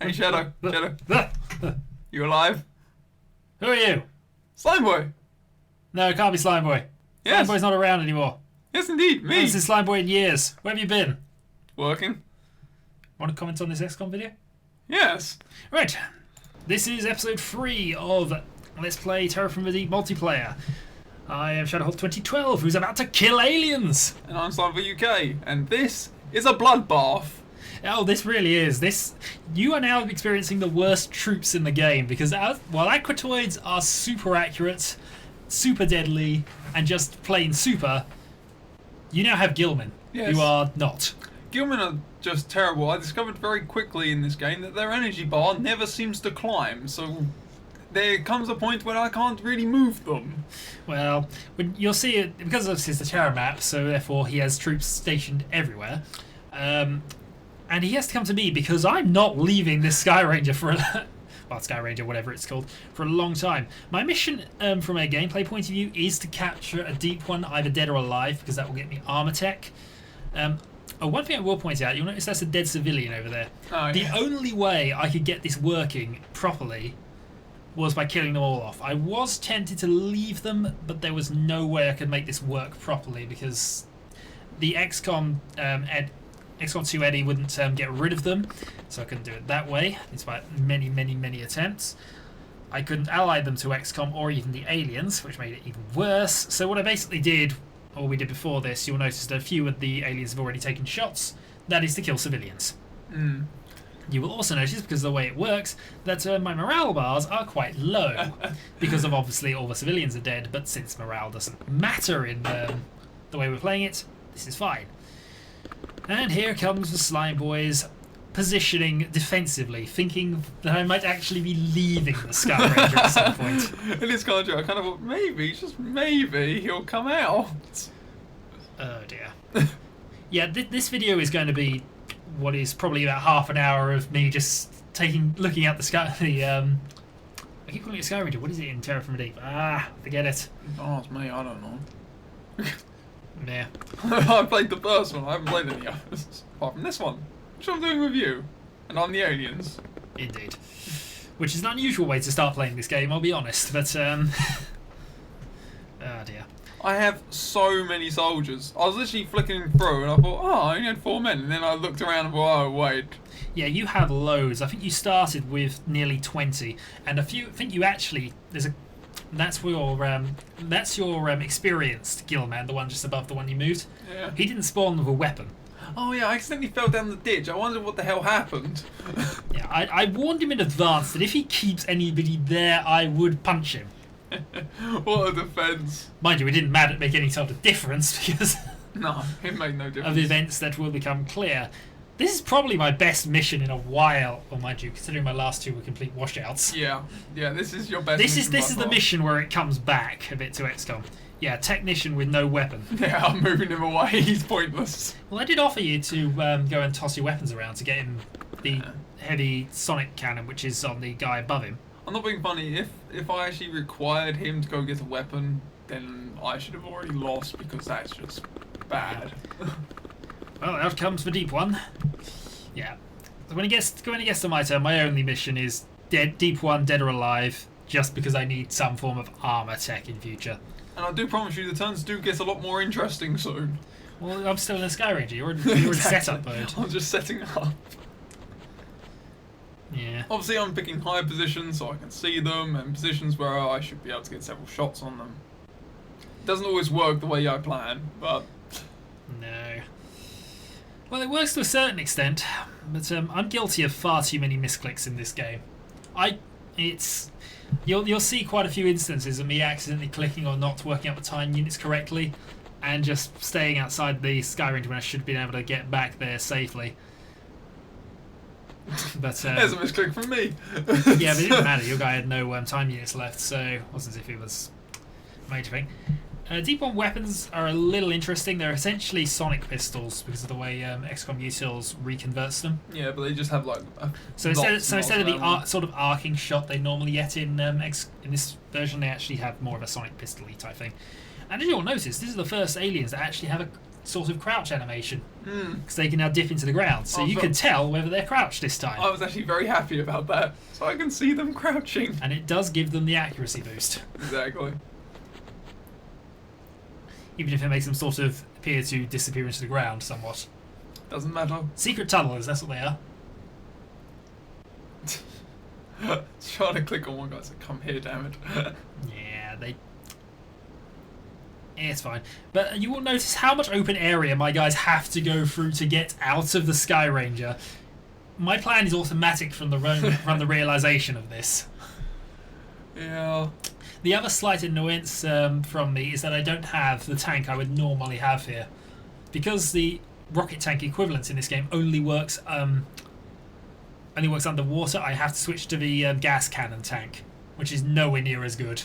Hey, Shadow. You alive? Who are you? Slimeboy. No, it can't be Slimeboy. Yes. Slimeboy's not around anymore. Yes, indeed. Me. I haven't seen Slimeboy in years. Where have you been? Working. Want to comment on this XCOM video? Yes. Right. This is episode 3 of Let's Play Terror from the Deep multiplayer. I am Shadowhawk 2012, who's about to kill aliens. And I'm SlimeboyUK, and this is a bloodbath. Oh, this really is. You are now experiencing the worst troops in the game because while aquatoids are super accurate, super deadly, and just plain super, you now have Gillmen, Yes. who are not. Gillmen are just terrible. I discovered very quickly in this game that their energy bar never seems to climb, so there comes a point when I can't really move them. Well, you'll see it because this is the terror map, so therefore he has troops stationed everywhere. And he has to come to me because I'm not leaving this Sky Ranger for Sky Ranger, whatever it's called, for a long time. My mission, from a gameplay point of view, is to capture a deep one, either dead or alive, because that will get me armor tech. One thing I will point out, you'll notice that's a dead civilian over there. Oh, The yeah. only way I could get this working properly was by killing them all off. I was tempted to leave them, but there was no way I could make this work properly because the XCOM XCOM 2 Eddie wouldn't get rid of them, so I couldn't do it that way, despite many attempts. I couldn't ally them to XCOM or even the aliens, which made it even worse. So what I basically did, or we did before this, you'll notice that a few of the aliens have already taken shots. That is to kill civilians. Mm. You will also notice, because of the way it works, that my morale bars are quite low, because of obviously all the civilians are dead, but since morale doesn't matter in the way we're playing it, this is fine. And here comes the Slime Boys positioning defensively, thinking that I might actually be leaving the Sky Ranger at some point. In this kind of I kind of thought maybe, just maybe, he'll come out. Oh dear. Yeah, this video is going to be what is probably about half an hour of me just looking at the sky. I keep calling it Sky Ranger. What is it in Terror from the Deep? Forget it. Oh, it's me. I don't know. Yeah. I played the first one. I haven't played any others apart from this one, which I'm doing with you, and I'm the aliens. Indeed. Which is an unusual way to start playing this game, I'll be honest. But oh dear. I have so many soldiers. I was literally flicking through, and I thought, oh, I only had 4 men, and then I looked around and thought, oh wait. Yeah, you have loads. I think you started with nearly 20, and I think you actually that's your experienced Gillman, the one just above the one you moved. Yeah. He didn't spawn with a weapon. Oh yeah, I accidentally fell down the ditch. I wondered what the hell happened. Yeah, I warned him in advance that if he keeps anybody there, I would punch him. What a defense. Mind you, it didn't make any sort of difference because No, it made no difference. of events that will become clear. This is probably my best mission in a while. Well, mind you, considering my last 2 were complete washouts. Yeah, this is your best. This is by the far. mission where it comes back a bit to XCOM. Yeah, technician with no weapon. Yeah, I'm moving him away. He's pointless. Well, I did offer you to go and toss your weapons around to get him the heavy sonic cannon, which is on the guy above him. I'm not being funny. If I actually required him to go get a weapon, then I should have already lost because that's just bad. Well, out comes the deep one. Yeah. So when it gets to my turn, my only mission is deep one, dead or alive, just because I need some form of armor tech in future. And I do promise you, the turns do get a lot more interesting soon. Well, I'm still in a Sky Ranger. You're in setup mode. I'm just setting up. Yeah. Obviously, I'm picking high positions so I can see them, and positions where I should be able to get several shots on them. It doesn't always work the way I plan, but No. Well, it works to a certain extent, but I'm guilty of far too many misclicks in this game. You'll see quite a few instances of me accidentally clicking or not working out the time units correctly, and just staying outside the Sky Ranger when I should have been able to get back there safely. But there's a misclick from me. yeah, but it didn't matter. Your guy had no time units left, so it wasn't as if it was a major thing. Deep one weapons are a little interesting. They're essentially sonic pistols because of the way XCOM Utils reconverts them. Yeah, but they just have like. So instead of the sort of arcing shot they normally get in this version, they actually have more of a sonic pistol-y type thing. And as you'll notice, this is the first aliens that actually have a sort of crouch animation. Hmm. Because they can now dip into the ground. So you can tell whether they're crouched this time. I was actually very happy about that. So I can see them crouching. And it does give them the accuracy boost. Exactly. Even if it makes them sort of appear to disappear into the ground somewhat. Doesn't matter. Secret tunnelers, that's what they are. Trying to click on one guy, so come here, damn it. Yeah, it's fine. But you will notice how much open area my guys have to go through to get out of the Sky Ranger. My plan is automatic from the realization of this. Yeah. The other slight annoyance from me is that I don't have the tank I would normally have here. Because the rocket tank equivalent in this game only works underwater, I have to switch to the gas cannon tank, which is nowhere near as good.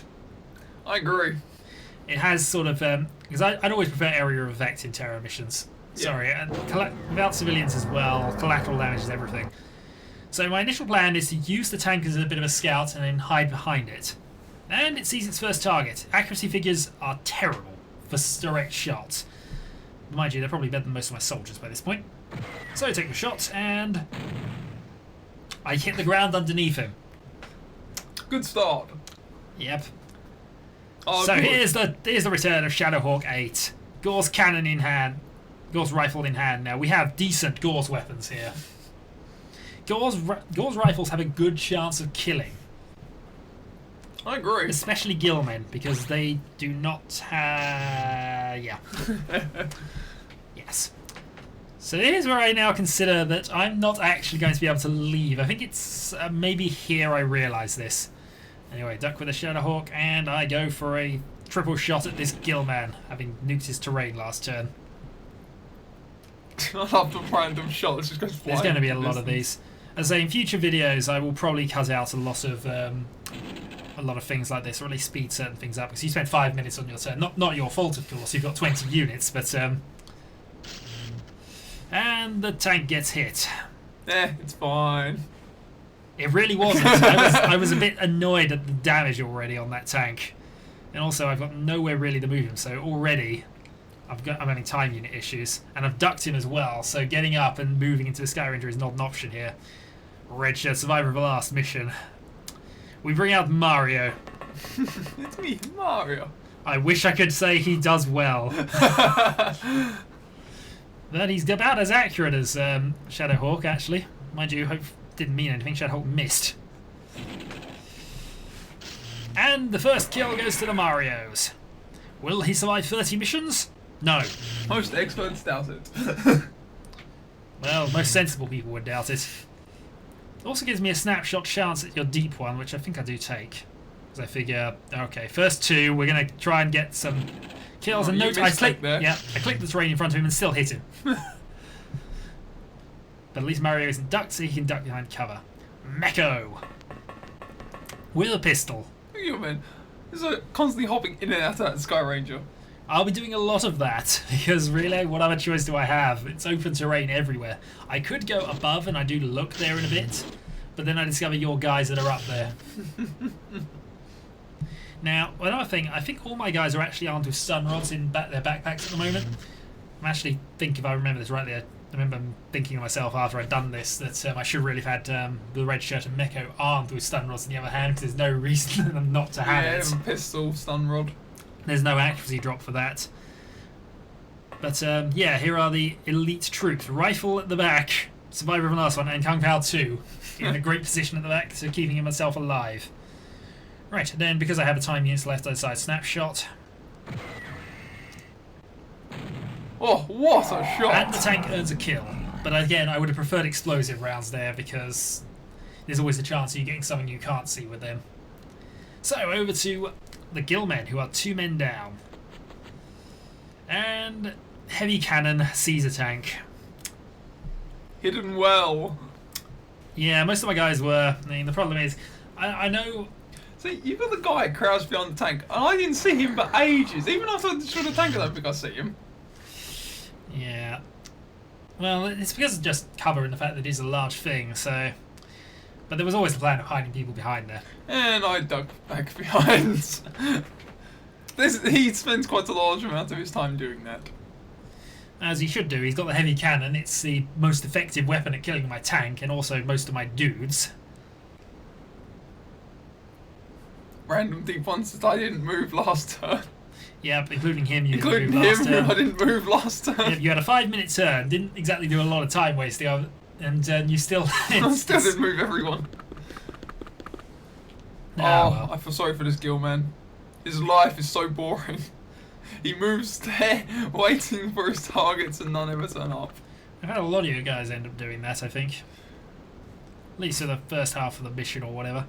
I agree. It has sort of because I'd always prefer area of effect in terror missions. Yeah. Sorry, and without civilians as well, collateral damage is everything. So my initial plan is to use the tank as a bit of a scout and then hide behind it. And it sees its first target. Accuracy figures are terrible for direct shots. Mind you, they're probably better than most of my soldiers by this point. So I take the shot and I hit the ground underneath him. Good start. Yep. Oh, So good. here's the return of Shadowhawk 8. Gore's cannon in hand. Gore's rifle in hand now. We have decent Gore's weapons here. Gore's rifles have a good chance of killing. I agree. Especially Gillmen, because they do not have... Yeah. Yes. So here's where I now consider that I'm not actually going to be able to leave. I think it's maybe here I realise this. Anyway, duck with a Shadowhawk, and I go for a triple shot at this Gillman, having nuked his terrain last turn. I love the random shots. Just goes There's flying going to be a into lot of distance. these. As I say, in future videos, I will probably cut out a lot of things like this, or at least speed certain things up, because you spend 5 minutes on your turn. Not your fault, of course. You've got 20 units, but and the tank gets hit. It's fine. It really wasn't. I was a bit annoyed at the damage already on that tank, and also I've got nowhere really to move him. So already, I'm having time unit issues, and I've ducked him as well. So getting up and moving into the Sky Ranger is not an option here. Red Shirt Survivor of the last mission. We bring out Mario. It's me, Mario. I wish I could say he does well. But he's about as accurate as Shadowhawk, actually. Mind you, hope didn't mean anything. Shadowhawk missed. And the first kill goes to the Marios. Will he survive 30 missions? No. Most experts doubt it. Well, most sensible people would doubt it. It also gives me a snapshot chance at your deep one, which I think I do take. Because I figure, okay, first two, we're going to try and get some kills. And note, I clicked the terrain in front of him and still hit him. But at least Mario isn't ducked, so he can duck behind cover. Meko! With a pistol. Look at you, man. This is constantly hopping in and out of that Sky Ranger. I'll be doing a lot of that, because really, what other choice do I have? It's open terrain everywhere. I could go above, and I do look there in a bit, but then I discover your guys that are up there. Now, another thing, I think all my guys are actually armed with stun rods in their backpacks at the moment. I actually think, if I remember this rightly, I remember thinking to myself after I'd done this that I should really have had the Red Shirt and Meko armed with stun rods in the other hand, because there's no reason for them not to have it. Yeah, pistol, stun rod. There's no accuracy drop for that. But yeah, here are the elite troops. Rifle at the back, Survivor of the last one, and Kung Pao 2 in a great position at the back, so keeping himself alive. Right, then because I have a time units left, I decide snapshot. Oh, what a shot! And the tank earns a kill. But again, I would have preferred explosive rounds there, because there's always a chance of you getting something you can't see with them. So, over to the Gillmen, who are 2 men down. And heavy cannon sees a tank. Hidden well. Yeah, most of my guys were. I mean, the problem is, I know... See, you've got the guy crouched behind the tank, and I didn't see him for ages. Even after I shot the tank, I don't think I see him. Yeah. Well, it's because of just cover and the fact that it is a large thing, so... But there was always the plan of hiding people behind there. And I dug back behind. He spends quite a large amount of his time doing that. As he should do. He's got the heavy cannon. It's the most effective weapon at killing my tank and also most of my dudes. Random deep ones that I didn't move last turn. Yep, including him. You Including didn't move last him, turn. who I didn't move last turn. Yep, you had a 5-minute turn. Didn't exactly do a lot of time wasting, and you still. I still didn't move everyone. Well. I feel sorry for this Gillmen. His life is so boring. He moves there, waiting for his targets, and none ever turn up. I've had a lot of you guys end up doing that, I think. At least for the first half of the mission or whatever.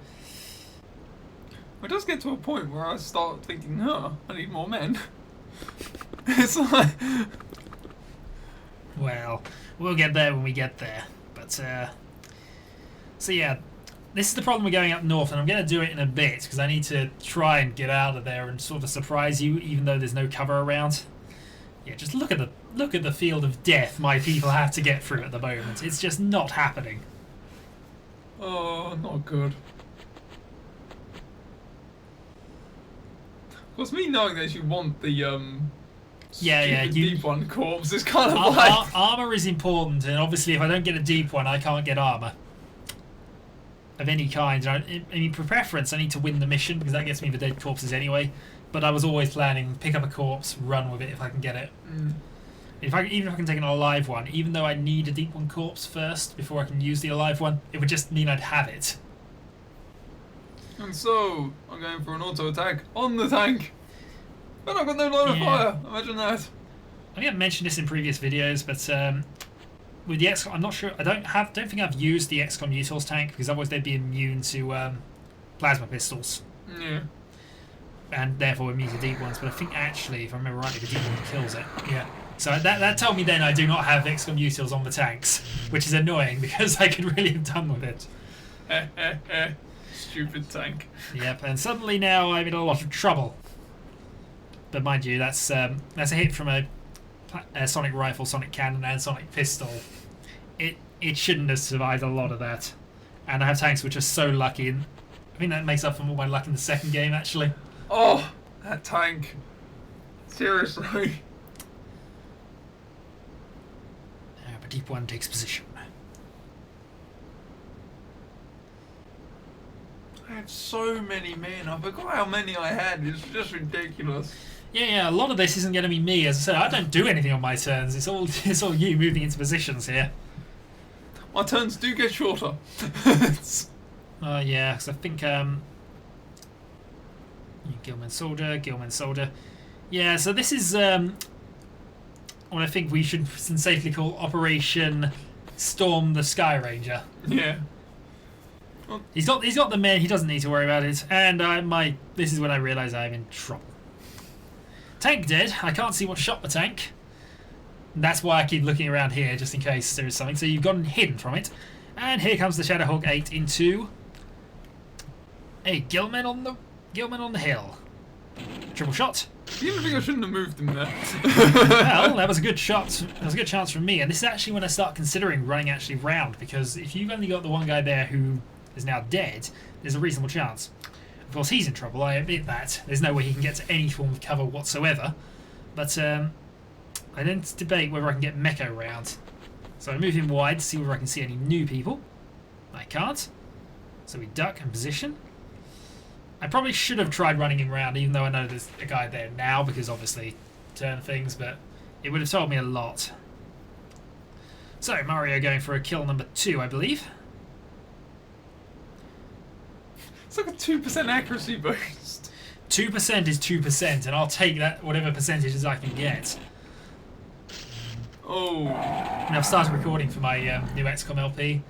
It does get to a point where I start thinking, I need more men. It's like... Well, we'll get there when we get there. But, so yeah, this is the problem with going up north, and I'm going to do it in a bit, because I need to try and get out of there and sort of surprise you, even though there's no cover around. Yeah, just look at the field of death my people have to get through at the moment. It's just not happening. Oh, not good. Of course, me knowing that you want the deep one corpse is kind of like... Armour is important, and obviously if I don't get a deep one, I can't get armour. Of any kind. I mean, for preference, I need to win the mission, because that gets me the dead corpses anyway. But I was always planning, pick up a corpse, run with it if I can get it. Even if I can take an alive one, even though I need a deep one corpse first before I can use the alive one, it would just mean I'd have it. And so, I'm going for an auto attack on the tank. But I've got no line of fire. Imagine that. I think I've mentioned this in previous videos, but with the XCOM, I'm not sure. I don't think I've used the XCOM Utils tank, because otherwise they'd be immune to plasma pistols. Yeah. And therefore immune to deep ones. But I think actually, if I remember rightly, the deep one kills it. Yeah. So that told me then I do not have XCOM Utils on the tanks, which is annoying because I could really have done with it. Stupid tank. Yep, and suddenly now I'm in a lot of trouble. But mind you, that's a hit from a sonic rifle, sonic cannon, and sonic pistol. It shouldn't have survived a lot of that. And I have tanks which are so lucky. And I think that makes up for all my luck in the second game, actually. Oh, that tank. Seriously. But deep one takes position. I had so many men. I forgot how many I had. It's just ridiculous. Yeah, a lot of this isn't going to be me. As I said, I don't do anything on my turns. It's all you moving into positions here. My turns do get shorter. Yeah, because I think Gillmen soldier. Yeah, so this is what I think we should safely call Operation Storm the Sky Ranger. Yeah. Well, he's got the men. He doesn't need to worry about it. And this is when I realise I'm in trouble. Tank dead. I can't see what shot the tank. And that's why I keep looking around here just in case there is something. So you've gotten hidden from it. And here comes the Shadowhawk 8 into a Gillmen on the hill. Triple shot. You didn't think I shouldn't have moved him there? Well, that was a good shot. That was a good chance from me. And this is actually when I start considering running actually round, because if you've only got the one guy there who is now dead, there's a reasonable chance. Of course, he's in trouble. I admit that. There's no way he can get to any form of cover whatsoever. But I then debate whether I can get Mecha around. So I move him wide to see whether I can see any new people. I can't. So we duck and position. I probably should have tried running him round, even though I know there's a guy there now, because obviously turn things, but it would have told me a lot. So Mario going for a kill number 2, I believe. It's like a 2% accuracy boost. 2% is 2%, and I'll take that whatever percentages I can get. Oh. And I've started recording for my new XCOM LP,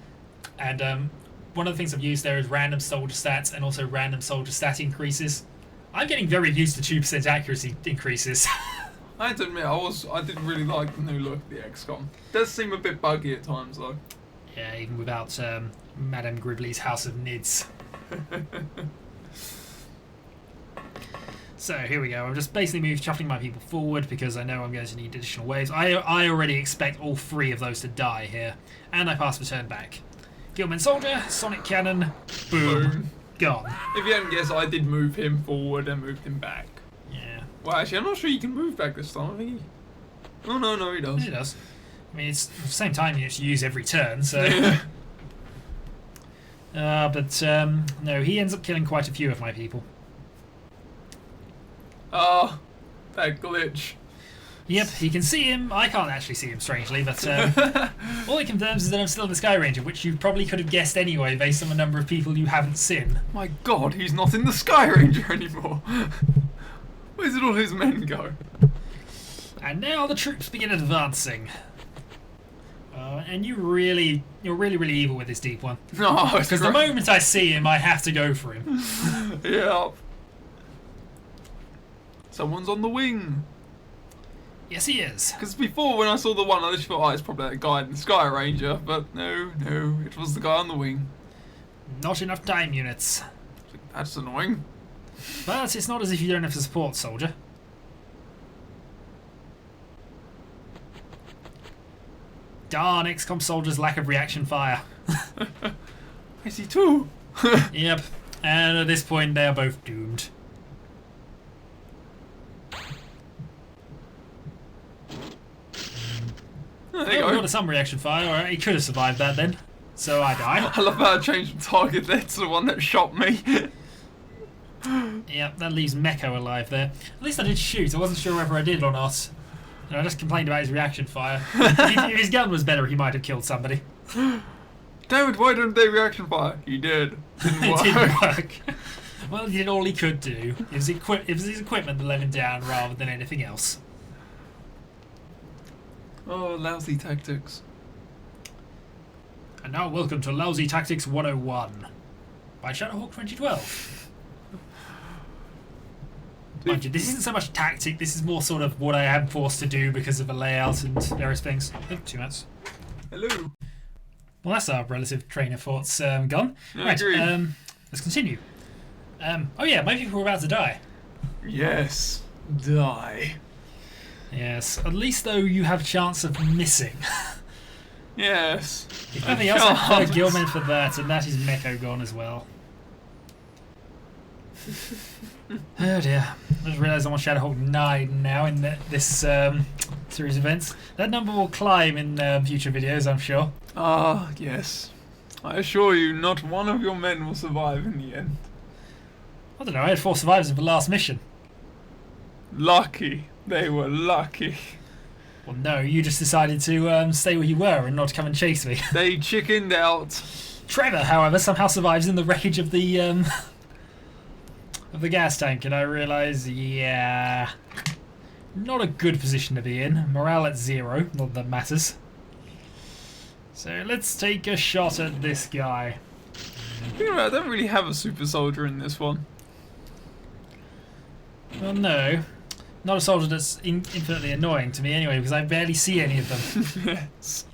and one of the things I've used there is random soldier stats and also random soldier stat increases. I'm getting very used to 2% accuracy increases. I have to admit, I didn't really like the new look of the XCOM. It does seem a bit buggy at times, though. Yeah, even without Madame Gribley's House of Nids. So here we go. I'm just basically shuffling my people forward because I know I'm going to need additional waves. I already expect all 3 of those to die here. And I pass the turn back. Gillmen soldier, sonic cannon, boom, gone. If you hadn't guessed, I did move him forward and moved him back. Yeah. Well, actually, I'm not sure you can move back this time. I think Oh no, he does. He does. I mean, it's at the same time you use every turn, so. But no, he ends up killing quite a few of my people. Ah, that glitch. Yep, he can see him. I can't actually see him, strangely, but all it confirms is that I'm still the Sky Ranger, which you probably could have guessed anyway based on the number of people you haven't seen. My God, he's not in the Sky Ranger anymore. Where did all his men go? And now the troops begin advancing. And you're really evil with this deep one. No, because the moment I see him, I have to go for him. Yeah. Someone's on the wing. Yes, he is. Because before, when I saw the one, I just thought, oh, it's probably that guy in the Sky Ranger. But no, it was the guy on the wing. Not enough time units. That's annoying. But it's not as if you don't have a support soldier. Darn XCOM soldiers' lack of reaction fire. I see two. Yep. And at this point, they are both doomed. There you go. Got some reaction fire. Alright, he could have survived that then. So I die. I love how I changed the target there to the one that shot me. Yep, that leaves Meko alive there. At least I did shoot. I wasn't sure whether I did or not. I just complained about his reaction fire. If his gun was better, he might have killed somebody. Damn it, why didn't they reaction fire? He did. Didn't work. It didn't work. Well, he did all he could do. It was his equipment that let him down rather than anything else. Oh, lousy tactics. And now welcome to Lousy Tactics 101 by Shadowhawk 2012. Mind you, this isn't so much tactic, this is more sort of what I am forced to do because of the layout and various things. Oh, 2 minutes. Hello. Well, that's our relative train of thoughts gone. Yeah, right, agreed. let's continue. Oh yeah, my people are about to die. Yes. Die. Yes, at least though you have a chance of missing. Yes. If nothing else, I prefer Gillmen for that, and that is Meko gone as well. Oh dear. I just realised I'm on Shadowhawk 9 now in this series of events. That number will climb in future videos, I'm sure. Ah, yes. I assure you, not one of your men will survive in the end. I don't know, I had 4 survivors in the last mission. Lucky. They were lucky. Well, no, you just decided to stay where you were and not come and chase me. They chickened out. Trevor, however, somehow survives in the wreckage of the gas tank, and I realise, yeah, not a good position to be in. Morale at 0, not that matters. So let's take a shot at this guy. You know, I don't really have a super soldier in this one. Well, no. Not a soldier that's infinitely annoying to me anyway, because I barely see any of them. Yes.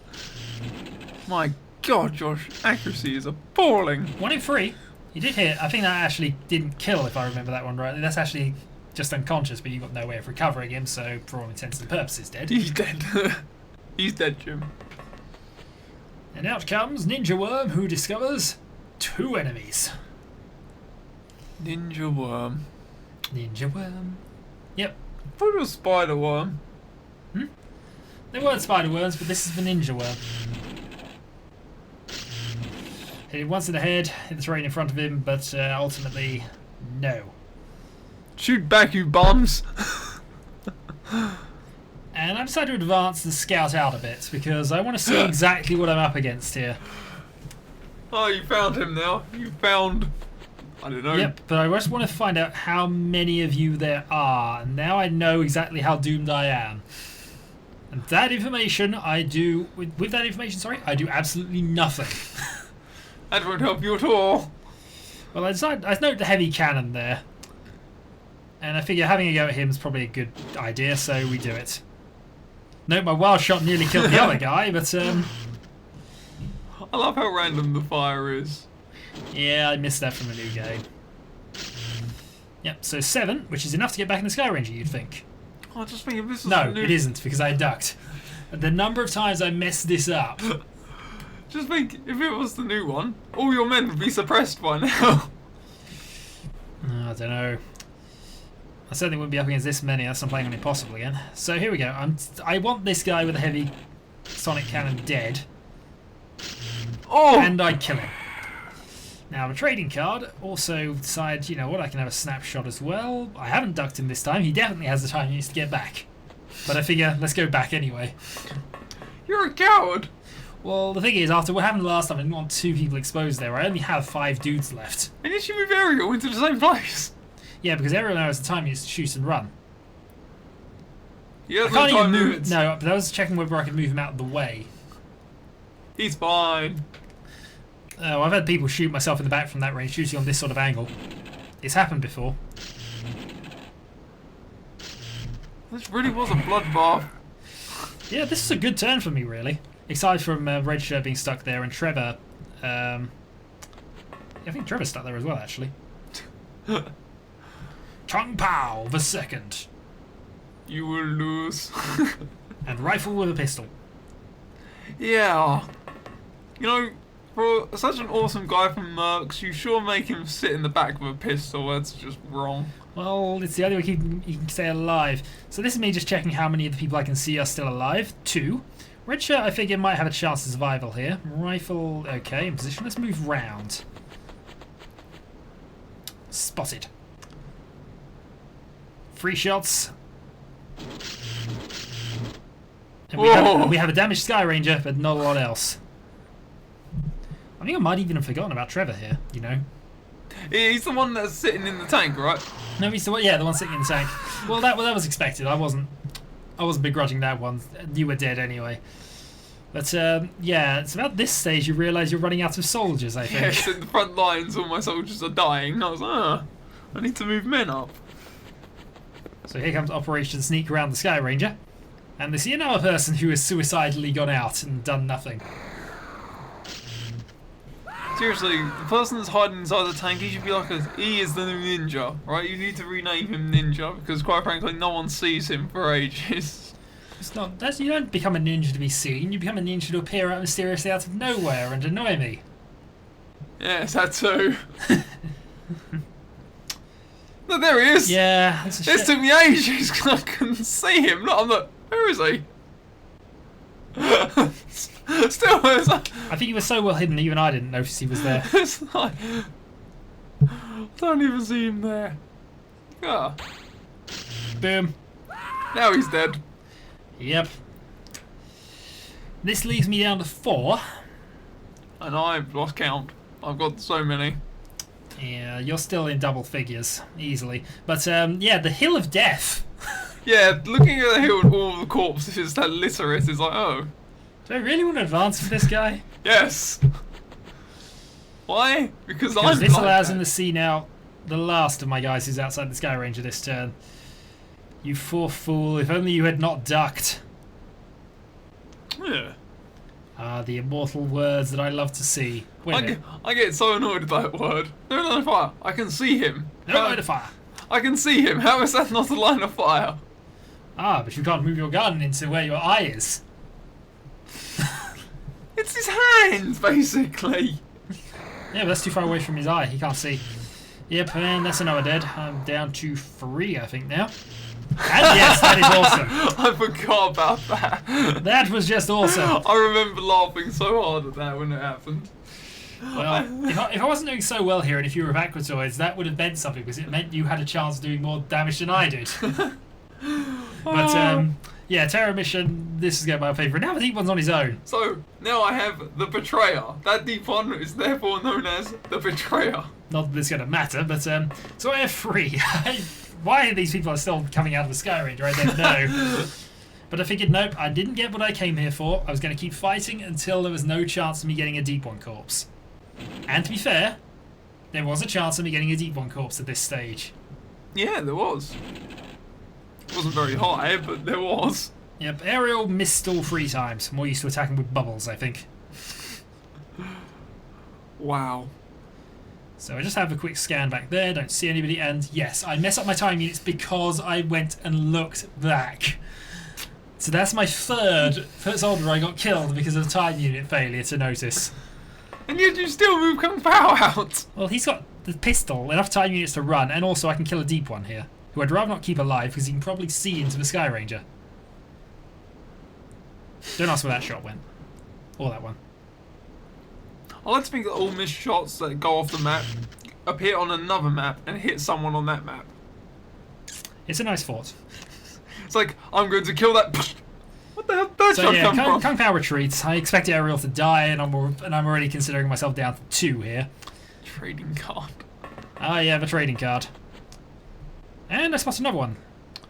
My God, Josh, accuracy is appalling. 1 in 3. You did hit. I think that actually didn't kill, if I remember that one rightly. That's actually just unconscious, but you've got no way of recovering him, so for all intents and purposes, dead. He's dead. He's dead, Jim. And out comes Ninja Worm, who discovers 2 enemies. Ninja worm. Ninja Worm. Yep. I thought it was spider worm. There weren't spider worms, but this is the Ninja Worm. Hit him once in the head, hit the terrain in front of him, but ultimately, no. Shoot back, you bums! And I decided to advance the scout out a bit, because I want to see exactly what I'm up against here. Oh, you found him now. You found... I don't know. Yep, but I just want to find out how many of you there are, and now I know exactly how doomed I am. And that information, I do... With that information, sorry, I do absolutely nothing. That won't help you at all. Well, I note the heavy cannon there. And I figure having a go at him is probably a good idea, so we do it. Note my wild shot nearly killed the other guy, but I love how random the fire is. yeah, I missed that from a new game. Yep, so 7, which is enough to get back in the Sky Ranger, you'd think. Oh, just think if this was No, new... it isn't, because I ducked. The number of times I messed this up. Just think, if it was the new one, all your men would be suppressed by now. I don't know. I certainly wouldn't be up against this many unless I'm playing on Impossible again. So here we go. I want this guy with a heavy sonic cannon dead. Oh! And I kill him. Now, a trading card also decides, you know what, I can have a snapshot as well. I haven't ducked him this time. He definitely has the time he needs to get back. But I figure, let's go back anyway. You're a coward! Well, the thing is, after what happened last time, I didn't want 2 people exposed there. I only have 5 dudes left. And yet you move Ariel into the same place. Yeah, because everyone now has the time he needs to shoot and run. Yeah, I can't even move. No, but I was checking whether I could move him out of the way. He's fine. Oh, I've had people shoot myself in the back from that range, shooting on this sort of angle. It's happened before. This really was a bloodbath. Yeah, this is a good turn for me, really. Aside from Red Shirt being stuck there and Trevor. I think Trevor's stuck there as well, actually. Chung Pao the second. You will lose. And rifle with a pistol. Yeah. You know, for such an awesome guy from Mercs, you sure make him sit in the back with a pistol. That's just wrong. Well, it's the only way he can stay alive. So this is me just checking how many of the people I can see are still alive. 2. Red Shirt, I figure, might have a chance of survival here. Rifle, okay, in position. Let's move round. Spotted. 3 shots. And we have a damaged Sky Ranger, but not a lot else. I think I might even have forgotten about Trevor here, you know. He's the one that's sitting in the tank, right? No, he's the one, yeah, the one sitting in the tank. Well, that was expected. I wasn't begrudging that one. You were dead anyway. But yeah, it's about this stage you realise you're running out of soldiers, I think. Yes, in the front lines, all my soldiers are dying. I was like, I need to move men up. So here comes Operation Sneak around the Sky Ranger. And they see another person who has suicidally gone out and done nothing. Seriously, the person that's hiding inside the tank, he should be like he is the new ninja, right? You need to rename him Ninja, because quite frankly, no one sees him for ages. It's not. You don't become a ninja to be seen. You become a ninja to appear out mysteriously out of nowhere and annoy me. Yes, that too. No, there he is. Yeah, that's a This took me ages because I couldn't see him. Look, I'm like, where is he? Still, it's like, I think he was so well hidden even I didn't notice he was there. it's like, I don't even see him there. Ah, Boom. now he's dead. Yep. This leaves me down to 4. And I've lost count. I've got so many. Yeah, you're still in double figures, easily. But yeah, the Hill of Death. Yeah, looking at the hill and all the corpses that litter it is like, oh. Do I really want to advance with this guy? Yes. Why? Because I'm This like allows that. him to see now the last of my guys who's outside the Sky Ranger this turn. You poor fool, if only you had not ducked. Yeah. Ah, the immortal words that I love to see. Wait a minute. I get so annoyed with that word. No line of fire. I can see him. No line of fire. I can see him. How is that not a line of fire? Ah, but you can't move your gun into where your eye is. It's his hands, basically. Yeah, but that's too far away from his eye. He can't see. Yep, and that's another dead. I'm down to 3, I think, now. And yes, that is awesome. I forgot about that. That was just awesome. I remember laughing so hard at that when it happened. Well, if I wasn't doing so well here and if you were with aquatoids, that would have meant something because it meant you had a chance of doing more damage than I did. But, yeah, Terror Mission, this is going to be my favourite. Now the Deep One's on his own. So, now I have the Betrayer. That Deep One is therefore known as the Betrayer. Not that it's going to matter, but, so I have 3. Why these people are still coming out of the Sky Ranger, I don't know. But I figured, nope, I didn't get what I came here for. I was going to keep fighting until there was no chance of me getting a Deep One corpse. And to be fair, there was a chance of me getting a Deep One corpse at this stage. Yeah, there was. It wasn't very high, but there was. Yep, Aerial missed all 3 times. More used to attacking with bubbles, I think. Wow. So I just have a quick scan back there, don't see anybody, and yes, I mess up my time units because I went and looked back. So that's my third soldier I got killed because of time unit failure to notice. And yet you still move Kung Pao out. Well, he's got the pistol, enough time units to run, and also I can kill a Deep One here, who who I'd rather not keep alive because he can probably see into the Sky Ranger. Don't ask where that shot went. Or that one. I like to think that all missed shots that go off the map appear on another map and hit someone on that map. It's a nice thought. It's like, I'm going to kill that. What the hell did that shot come from? Kung Pao retreats. I expect Ariel to die, and I'm already considering myself down to 2 here. Trading card. Ah, yeah, the trading card. And I spotted another one.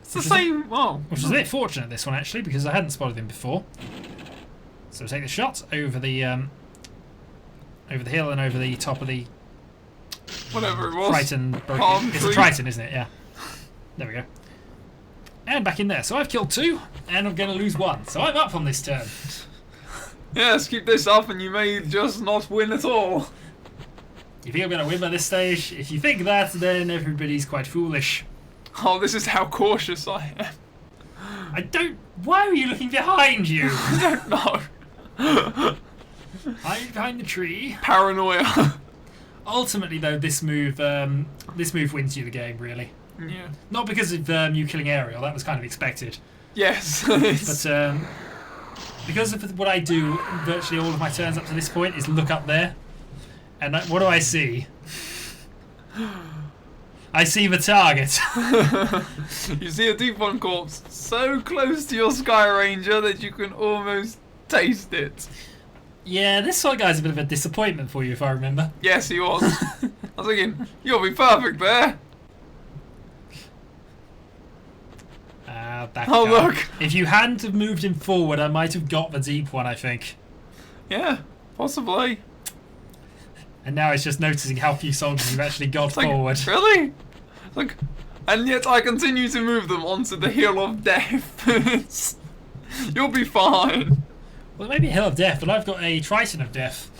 It's the same. Which was a bit fortunate, this one, actually, because I hadn't spotted him before. So take the shot over the hill and over the top of the whatever it was. Triton. It's a Triton, isn't it? Yeah. There we go. And back in there. So I've killed 2, and I'm going to lose 1. So I'm up on this turn. Yes, keep this up, and you may just not win at all. You think I'm going to win by this stage? If you think that, then everybody's quite foolish. Oh, this is how cautious I am. I don't. Why are you looking behind you? I don't know. Hide behind the tree. Paranoia. Ultimately, though, this move wins you the game, really. Yeah. Not because of you killing Ariel. That was kind of expected. Yes. But because of what I do, virtually all of my turns up to this point is look up there, and what do I see? I see the target. You see a deep one corpse so close to your Sky Ranger that you can almost taste it. Yeah, this sort of guy's a bit of a disappointment for you, if I remember. Yes, he was. I was thinking, you'll be perfect there. That oh, guy. look. If you hadn't have moved him forward, I might have got the deep one, I think. Yeah, possibly. And now it's just noticing how few soldiers you've actually got forward. Really? Like, and yet I continue to move them onto the hill of death. You'll be fine. Well, maybe a hill of death, but I've got a Triton of death.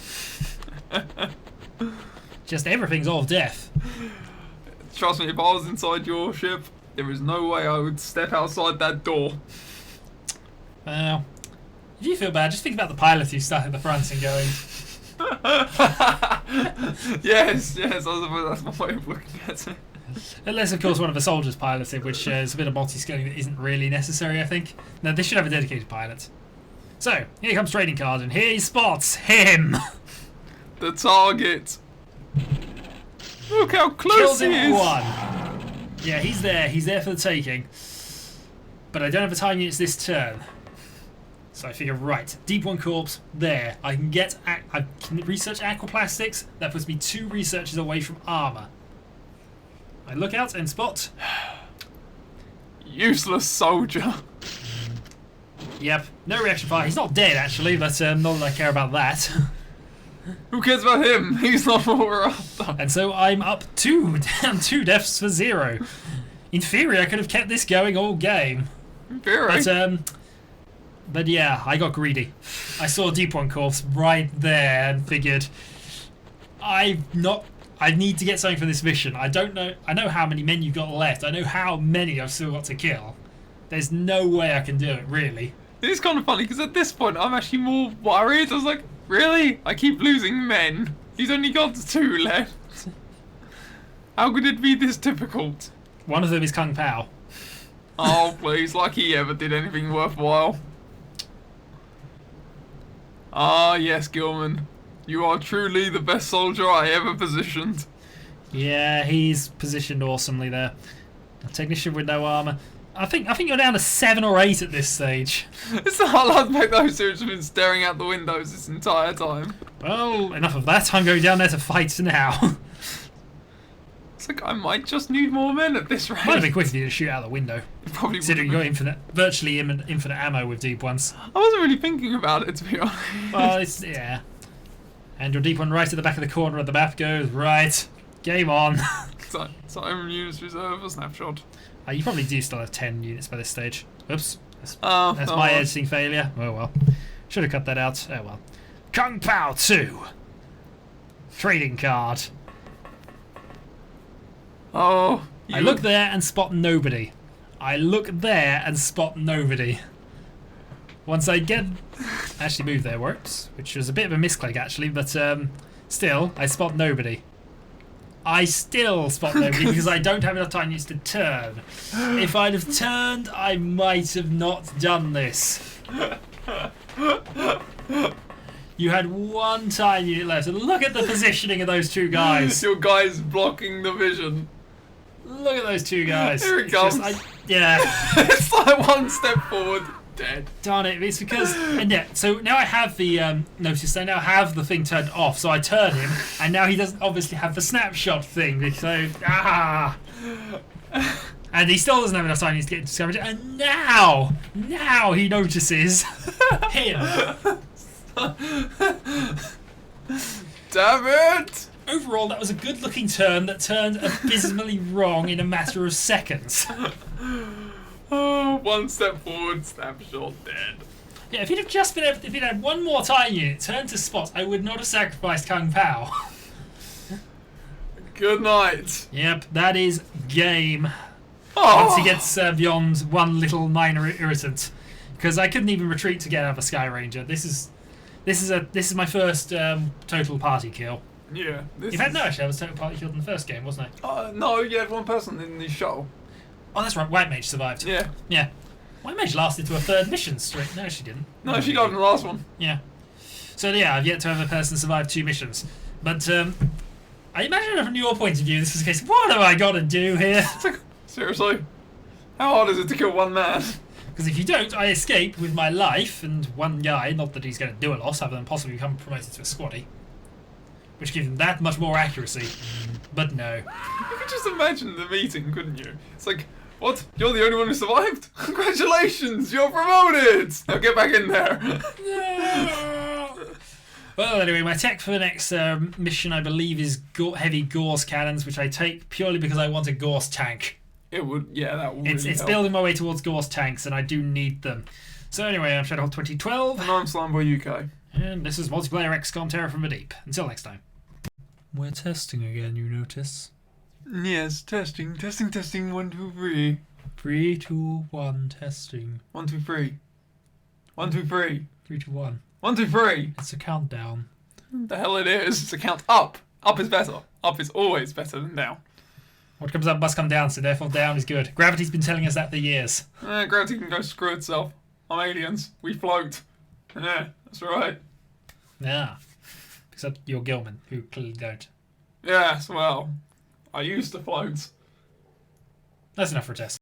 Just everything's all of death. Trust me, if I was inside your ship, there is no way I would step outside that door. Well, if you feel bad, just think about the pilot who sat at the front and going... yes, I suppose that's my way of looking at it. Unless, of course, one of the soldiers piloted, which is a bit of multi-scaling that isn't really necessary, I think. No, they should have a dedicated pilot. So, here comes trading card, and here he spots him! The target. Look how close Kills he him is. 1. Yeah, he's there for the taking. But I don't have the time units this turn. So I figure, right, deep one corpse, there. I can research aquaplastics. That puts me 2 researches away from armour. I look out and spot... Useless soldier. Yep, no reaction fire. He's not dead, actually, but not that I care about that. Who cares about him? He's not what we're after. And so I'm up 2, down 2 deaths for 0. In theory, I could have kept this going all game. In theory. But yeah, I got greedy. I saw a deep one corpse right there and figured, I need to get something from this mission. I don't know. I know how many men you've got left. I know how many I've still got to kill. There's no way I can do it, really. It's kind of funny because at this point I'm actually more worried. I was like, really? I keep losing men. He's only got 2 left. How could it be this difficult? One of them is Kung Pao. Oh, please, like he ever did anything worthwhile. Ah, yes, Gillmen. You are truly the best soldier I ever positioned. Yeah, he's positioned awesomely there. A technician with no armour. I think you're down to 7 or 8 at this stage. It's the highlight back those who have been staring out the windows this entire time. Well, enough of that. I'm going down there to fight now. It's like I might just need more men at this rate. Might have been quick for you to shoot out the window. Probably considering you've got virtually infinite ammo with deep ones. I wasn't really thinking about it, to be honest. Well, yeah. And your deep one right at the back of the corner of the map goes, right, game on. Time units reserve a snapshot. You probably do still have 10 units by this stage. Oops. That's my my editing failure. Oh well. Should have cut that out. Oh well. Kung Pao 2. Trading card. Oh. I look there and spot nobody. I look there and spot nobody. Once I get... actually move there works, which was a bit of a misclick actually, but still, I spot nobody. I still spot nobody because I don't have enough tiny units to turn. If I'd have turned, I might have not done this. You had one tiny unit left, and look at the positioning of those two guys. Your guy's blocking the vision. Look at those two guys. Here it comes. Yeah. It's like one step forward, dead. Darn it, it's because... And yeah, so now I have the... notice I now have the thing turned off, so I turn him, and now he doesn't obviously have the snapshot thing, so... And he still doesn't have enough time to get into scavenger, and now he notices him. Damn it! Overall, that was a good-looking turn that turned abysmally wrong in a matter of seconds. Oh, one step forward, snapshot, dead. Yeah, if he'd have just been able, if he'd had one more tiny unit turned to spots, I would not have sacrificed Kung Pao. Good night. Yep, that is game. Oh. Once he gets beyond one little minor irritant, because I couldn't even retreat to get out of a Sky Ranger. This is my first total party kill. Yeah. In fact, no, actually, I was total party killed in the first game, wasn't I? No, you had one person in the shuttle. Oh, that's right. White Mage survived. Yeah. Yeah. White Mage lasted to a third mission straight. No, she didn't. No, she died in the last one. Yeah. So yeah, I've yet to have a person survive 2 missions. But I imagine from your point of view, this is a case of, what have I got to do here? Seriously? How hard is it to kill one man? Because if you don't, I escape with my life and one guy. Not that he's going to do a loss, other than possibly become promoted to a squaddy. Which gives him that much more accuracy. But no. You could just imagine the meeting, couldn't you? It's like, what? You're the only one who survived? Congratulations, you're promoted! Now get back in there. No! Well, anyway, my tech for the next mission, I believe, is heavy Gauss cannons, which I take purely because I want a Gauss tank. It would, yeah, that would It's help. building my way towards Gauss tanks, and I do need them. So anyway, I'm Shadowhawk 2012. And I'm SlimeboyUK. And this is Multiplayer XCOM Terror from the Deep. Until next time. We're testing again, you notice. Yes, testing, 1, 2, 3. 3, 2, 1, testing. 1, 2, 3. 1, 2, 3. 3, 2, 1. 1, 2, 3. It's a countdown. The hell it is. It's a count up. Up is better. Up is always better than down. What comes up must come down, so therefore down is good. Gravity's been telling us that for years. Gravity can go screw itself. I'm aliens. We float. Yeah, that's right. Yeah. Except you're Gillmen, who clearly don't. Yes, well, I used to float. That's enough for a test.